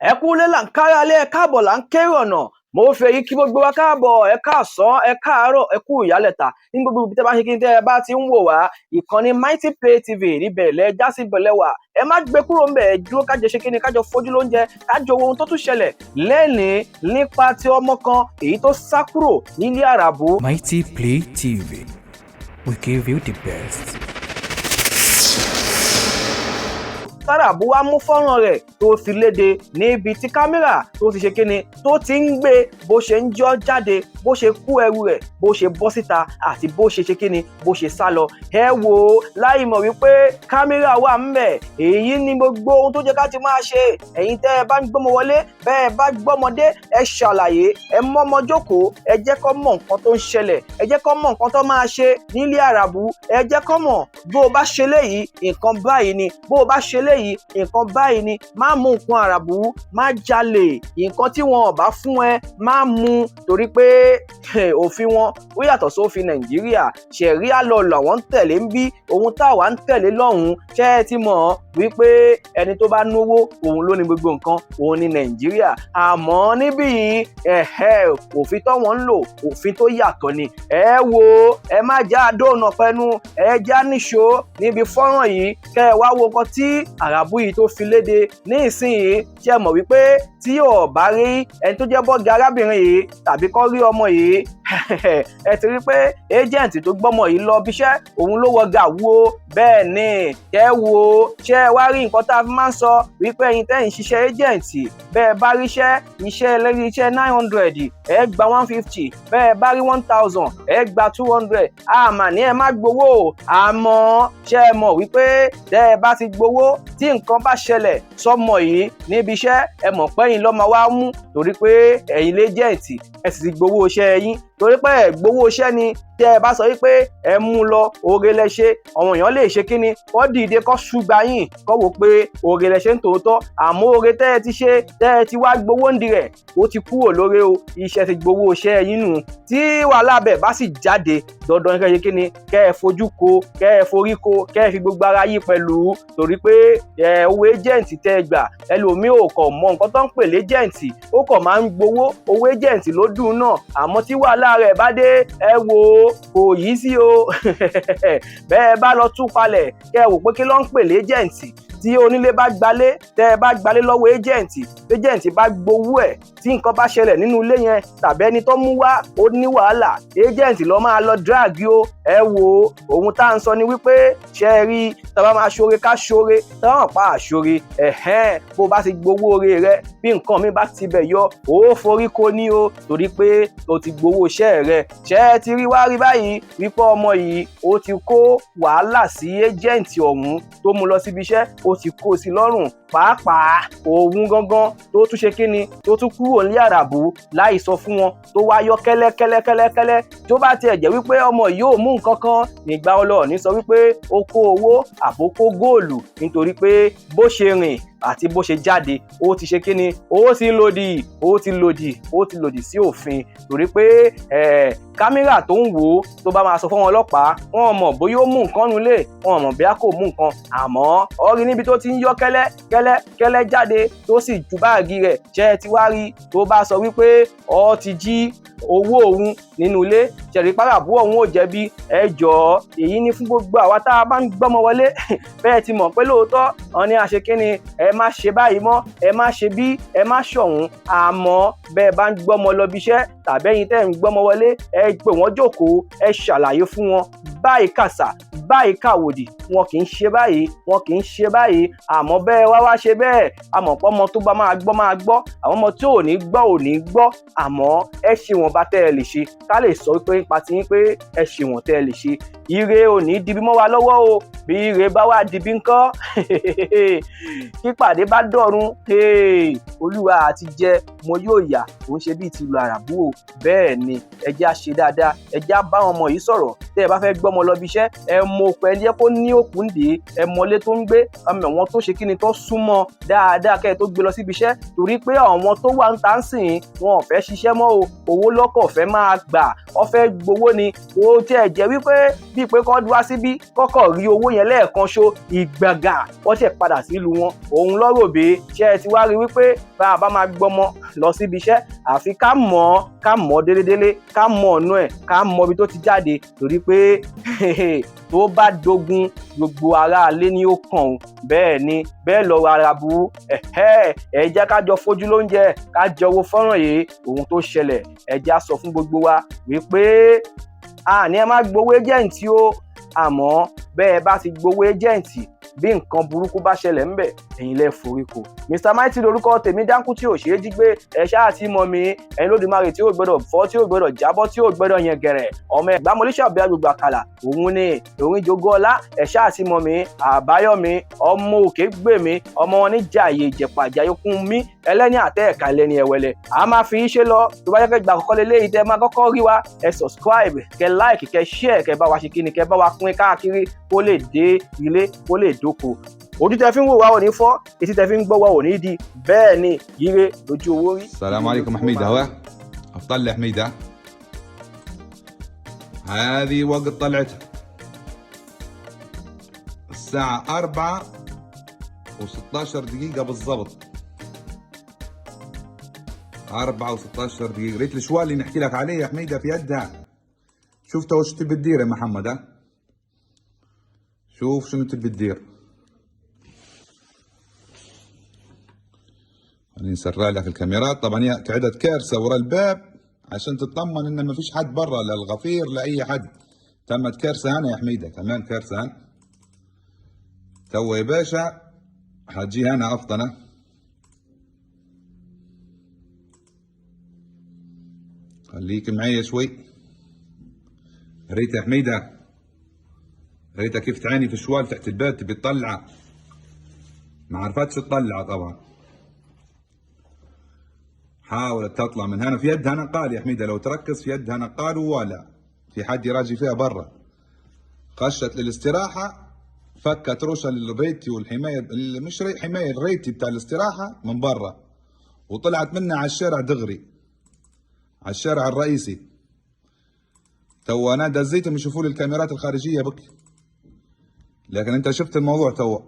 ẹ kú lé là ń kára lé ẹ káàbọ̀ là ń kéré ọ̀nà mo fẹ́ yí kí gbogbo wa káàbọ̀ ẹ káàsán ẹ káàárọ̀ ẹ kú ìyálẹ̀ta ní gbogbo ibi tẹ́ bá ṣe kí n tẹ́ ẹ bá ti ń wò wá ìkànnì Mighty Play TV níbẹ̀ lẹ já sí bẹ̀lẹ̀ wà ẹ má gbé kúrò ńbẹ̀ ẹ dúró kájọ ṣe kí ni kájọ fojú lóúnjẹ kájọ ohun tó tún ṣẹlẹ̀ lẹ́nìí nípa ti ọmọ kan èyí tó sá kúrò nílé àràbù. Mighty Play TV, we give you the best. Táràbù wá mú fọ́nrán rẹ̀ tó fi léde níbi tí kámẹ́rà tó ti ṣe kíni tó ti ń gbé bó ṣe ń jọ́ jáde bó ṣe kú ẹrù rẹ̀ bó ṣe bọ́ síta àti bó ṣe ṣe kíni bó ṣe sá lọ. ẹ wò ó láì mọ̀ wípé kámẹ́rà wà ńbẹ̀ èyí ni gbogbo ohun tó jẹ́ ká ti máa ṣe. ẹ̀yin tẹ́ ẹ bá ń gbọ́mọ wọlé bẹ́ẹ̀ bá gbọ́mọdé ẹ ṣàlàyé ẹ mọ́mọ jókòó ẹ jẹ́ kó mọ̀ nǹkan tó ń ṣẹlẹ̀ ẹ jẹ́ kó mọ̀ nǹkan tó máa ṣe nílé àràbù ẹ jẹ́ kó mọ̀ bó o bá ṣe léyìí nǹkan báyìí ni bó o bá ṣe léyìí nǹkan báyìí ni má mú nǹkan àràbù má jalè nǹkan tí wọn ò bá fún ẹ má mú torí pé òfin wọn ó yàtọ̀ sófin Nàìjíríà ṣẹ̀ríà lọ làwọn ń tẹ̀lé ń bí ohun táwa ń tẹ̀lé lọ́hùn-ún ṣé ẹ ti mọ̀ wípé ẹni tó bá náwó òun ló ní gbogbo nǹkan òun ní Nàìjíríà àmọ́ níbí òfin tó wọ́n ń lò òfin tó yàtọ̀ ni. ẹ wo ẹ má já àdóònà pẹnu ẹ já níṣó níbi fọ́nrán yìí kẹ́ ẹ wá wo nǹkan tí àràbù yìí tó fi léde ní ìsinyìí ṣe mọ̀ wípé tí ò bá rí ẹni tó jẹ́ bọ́ọ̀gì arábìnrin yìí tàbí kó rí ọmọ yìí ẹ ti rí pé agent tó gbọ́mọ yìí lọ bíṣẹ́ òun ló wọ gàwú o bẹ́ẹ̀ ni kẹ́ wo ṣé ẹ wá rí nǹkan tá a fi máa ń sọ wípé ẹ̀yin tẹ́yin ṣiṣẹ́ agent bẹ́ẹ̀ bá ríṣẹ́ iṣẹ́ lẹ́rí iṣẹ́ 900 ẹ gba 150 bẹ́ẹ̀ bá rí 1000 ẹ gba 200 àmà ní ẹ má gbowó àmọ́ ṣé ẹ mọ̀ wípé tẹ́ ẹ bá ti gbowó tí nǹkan bá ṣẹlẹ̀ sọ́mọ yìí níbi iṣẹ́ ẹ mọ̀ pé ẹ̀yin lọ́mọ wá mú torí pé ẹ̀yin lẹ́jẹ̀ǹtì ẹ sì ti gbowó iṣẹ́ yín torí pé ẹ gbowó iṣẹ́ ni tẹ́ ẹ bá sọ wípé ẹ mú lọ oore lẹ ṣe àwọn èèyàn lè ṣe kíni kó dìde kó ṣùgbà yín kó wò pé oore lẹ ṣe ń tòótọ́ àmọ́ oore tẹ́ ẹ ti ṣe tẹ́ ẹ ti wá gbowó ń dirẹ̀ ó ti kúrò lóore o iṣẹ́ ti gbowó iṣẹ́ yín nù tí wàhálà bẹ̀ bá sì jáde dandan kẹ́ ẹ ṣe kíni kẹ́ ẹ fojú ko kẹ́ ẹ forí ko kẹ́ ẹ fi gbogbo ara yí pẹ̀lú torí pé owó ẹ́jẹ̀ǹtì tẹ́ ẹ gbà ẹlòmíì ò kàn mọ nǹkan tó ń pè lẹ́jẹ̀ǹtì ó kàn máa ń gbowó owó ẹ́jẹ̀ǹtì ló dùn náà àmọ́ tí wàhálà rẹ̀ bá dé ẹ wò ó kò yí sí o bẹ́ẹ̀ bá lọ tún palẹ̀ kẹ́ ẹ wò pé kí ló ń pè lẹ́jẹ̀ǹtì tí onílé bá gbalé tẹ́ ẹ bá gbalé lọ́wọ́ ẹ́jẹ̀ǹtì bá gbowó ẹ̀ tí nǹkan bá ṣẹlẹ̀ nínú ilé yẹn tàbí ẹni tó mú wá ó ní wàhálà ẹ́jẹ̀ǹtì ló máa lọ drag o ẹ wo ohun tá à ń sọ ni wípé ṣe é rí tàbá máa ṣoore ká ṣoore tàbá máa pa àṣoore bó bá ti gbowó oore rẹ bí nǹkan mi bá ti bẹ̀ yọ ó forí ko ní o torí pé o ti gbowó iṣẹ́ rẹ ṣe é ti rí wá rí báyìí wípé ọmọ yìí ó ti kó wàhálà sí ẹ́jẹ̀ǹtì ọ̀hún tó mú lọ síbi iṣẹ́ ó ti kó sí lọ́rùn pàápàá òun gangan tó tún ṣe kíni tó tún kúrò ní àràbù láì sọ fún wọn tó wá yọ kẹ́lẹ́kẹ́lẹ́ tó bá tiẹ̀ jẹ́ wípé ọmọ yìí ò mú nǹkan kan nígbà ọlọ́ọ̀ni sọ wípé ó kó owó àbó kó góòlù nítorí pé bó ṣe rìn àti bó ṣe jáde ó ti ṣe kíni ó ti lòdì sí òfin torí pé kámẹ́rà tó ń wò ó tó bá máa sọ fún wọn ọlọ́pàá wọn mọ̀ bóyá ó mú nǹkan nulẹ̀ wọn mọ̀ bóyá kò mú nǹkan àmọ́ ó rí níbi tó ti ń yọ kẹ́lẹ́ jáde tó sì ju báàgì rẹ̀ jẹ́ ti wá rí tó bá sọ wípé ó ti jí owó òun nínú ilé ṣẹ̀rí pàràbù òun ò jẹ̀bi ẹ jọ̀ọ́ èyí ní fún gbogbo àwa tá a bá ń gbọ́mọ wọlé bẹ́ẹ̀ ti mọ̀ pé lóòótọ́ wọn ní àṣekínni ẹ má ṣe báyìí mọ́ ẹ má ṣe bí ẹ má ṣọ̀hún àmọ́ bẹ́ẹ̀ bá ń gbọ́mọ lọ bíṣẹ́ tàbí ẹ̀yin tẹ́ ń gbọ́mọ wọlé ẹ pè wọ́n jókòó ẹ ṣàlàyé fún wọn báyìí kàṣà báyìí kàwòdì wọn kì í ṣe báyìí àmọ́ bẹ́ẹ̀ wá ṣe bẹ́ẹ̀ àmọ́ pé ọmọ tó bá máa gbọ́ àwọn ọmọ tí ò ní gbọ́ àmọ́ ẹ ṣe wọn bá tẹ́ ẹ lè ṣe ká lè sọ pé nípa ti yín pé ẹ ṣe wọn tẹ́ ẹ lè ṣe ire ò ní dibi mọ́ wa lọ́wọ́ o bí ire bá wà dibi ńkọ́ kípàdé bá dọ̀run olúwa àti jẹ mo yóò yà òun ṣe bíi ti lu àràbù o bẹ́ẹ̀ ni ẹjẹ́ á ṣe dáadáa ẹjẹ́ á bá àwọn ọmọ yìí sọ̀rọ̀ tẹ́ ẹ bá fẹ́ gbọ́mọ lọ bí iṣẹ́ ẹ mọ òpó ẹ jẹ́ kó ní òkun dè ẹ mọlé tó ń gbé ọmọ wọn tó ṣe kíni tó súnmọ́ dáadáa kẹ́ ẹ tó gbé lọ síbi iṣẹ́ torí pé àwọn tó wà ń tà ń sìn wọn ò fẹ́ ṣiṣẹ́ mọ́ o owó lọ́kọ̀ fẹ́ máa gbà ọ fẹ́ gbowó ni ó tiẹ̀ jẹ́ wípé bí nídìí pé kọ́ wá síbí kọ́kọ́ rí owó yẹn lẹ́ẹ̀kan ṣo ìgbàgà wọ́n ṣẹ̀ padà sílùú wọn. òun lọ́rọ̀ bí ṣe ẹ ti wá rí wípé bá a bá máa gbọ́mọ lọ síbi iṣẹ́ àfi ká mọ̀ délédélé, ká mọ̀ ọ̀nà ẹ̀, ká mọ̀ ibi tó ti jáde, torí pé tó bá dogun gbogbo aráalé ni ó kàn ó. bẹ́ẹ̀ ni bẹ́ẹ̀ lọ́rọ̀ ara burú. ẹ jẹ́ ká jọ fojú lóúnjẹ, ká jọ wo fọ́nrán yìí ohun tó ṣẹlẹ̀. ẹ jẹ́ á sọ fún gbogbo wa wípé àní ẹ má gbowó ẹ́jẹ̀ǹtì o, àmọ́ bẹ́ẹ̀ bá ti gbowó ẹ́jẹ̀ǹtì bí nǹkan burúkú bá ṣẹlẹ̀ ńbẹ̀ ẹ̀yin lẹ forí ko. Mr Mighty lórúkọ tèmi, dáńkú tí ò ṣeé jí gbé, ẹ ṣáà ti mọ̀ mí, ẹ̀yin Olódùmarè tí ò gbọdọ̀ fọ́, tí ò gbọdọ̀ jábọ́, tí ò gbọdọ̀ yẹn gẹ̀rẹ̀, ọmọ Ẹ̀gbá mọlíṣà bí agbègbè àkàlà, òun ni òun jogó ọlá, ẹ ṣáà ti mọ̀ mí, Àbáyọ̀mí ọmọ òkè gbè mí, ọmọ wọn ní jàyè ìjẹ̀pà jayókùn mí, ẹlẹ́ni àtẹ́ ẹ̀ka ẹlẹ́ni ẹ̀wẹ̀lẹ̀. A máa fi iṣẹ́ lọ, tó bá jẹ́ pé ìgbà àkọ́kọ́ lélẹ́yìí tẹ́ máa kọ́kọ́ rí wa, ẹ subscribe, kẹ like, kẹ share, kẹ bá wa ṣe kíni, kẹ bá wa pín káàkiri kó lè dé ilé, kó lè dóko. ojú tẹ fi ń wò wá ò ní fọ́, etí tẹ fi ń gbọ́ wá ò ní di, bẹ́ẹ̀ ni ire lójú owó rí. السلام عليكم حميدة. هو أطلع حميدة، هذه وقت طلعتها الساعة 4:16 بالضبط. 4:16. ريت الشوال اللي نحكي لك عليه يا حميدة في يدها. شفت وش تبي تدير يا محمد؟ ها شوف شنو تبي تدير. خليني نسرع لك الكاميرات. طبعا هي قعدت كارثة ورا الباب عشان تطمن ان ما فيش حد برا، لا الغفير لا اي حد. تمت كارثة هنا يا حميدة، كمان كارثة هنا. تو يا باشا حتجي هنا افطنة. خليك معي شوي. ريت يا حميدة، ريتها كيف تعاني في الشوال تحت الباب تبي تطلعه، ما عرفتش تطلعه. طبعا حاولت تطلع من هنا، في يدها نقال يا حميدة، لو تركز في يدها نقال ولا في حد يراجي فيها برا. خشت للاستراحة، فكت روشة للريتي والحماية، مش حماية، الريتي بتاع الاستراحة من برا، وطلعت منها على الشارع دغري، على الشارع الرئيسي. تو انا دزيتهم يشوفوا لي الكاميرات الخارجية بك، لكن انت شفت الموضوع تو.